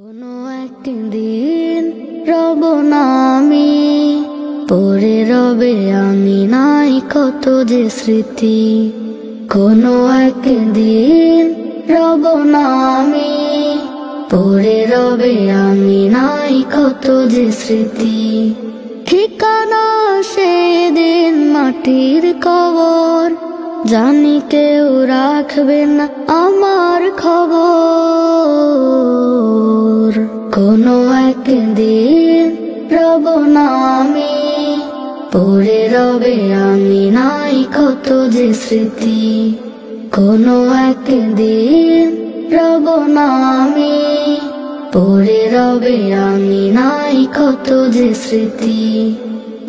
কোনো একদিন রব না আমি, পড়ে রবে আমি নাই কত যে স্মৃতি। কোনো একদিন রব না আমি, পড়ে রবে আমি নাই কত যে স্মৃতি। ঠিকানা সেদিন মাটির কবর, জানি কেউ রাখবে না আমার খবর। কোনো একদিন রব না আমি, পড়ে রবে আমি নাই কত যে স্মৃতি। কোনো একদিন রব না আমি, পড়ে রবে আমি নাই কত যে স্মৃতি।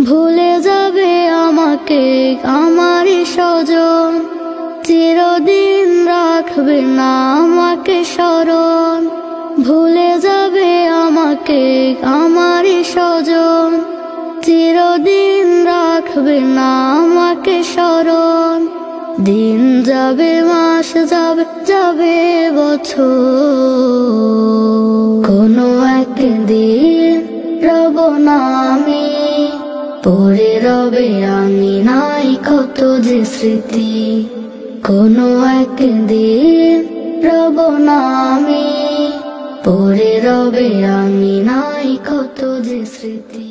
ভুলে যাবে আমাকে আমারই স্বজন, চিরদিন রাখবে না আমাকে স্মরণ। ভুলে যাবে আমাকে আমারই স্বজন, চিরদিন রাখবে না আমাকে স্মরণ। দিন যাবে মাস যাবে যাবে বছর, কোনো একদিন রব না আমি, পড়ে রবে আমি নাই কত যে স্মৃতি। কোনো একদিন রব না আমি, পড়ে রবে আমি নাই কত যে স্মৃতি।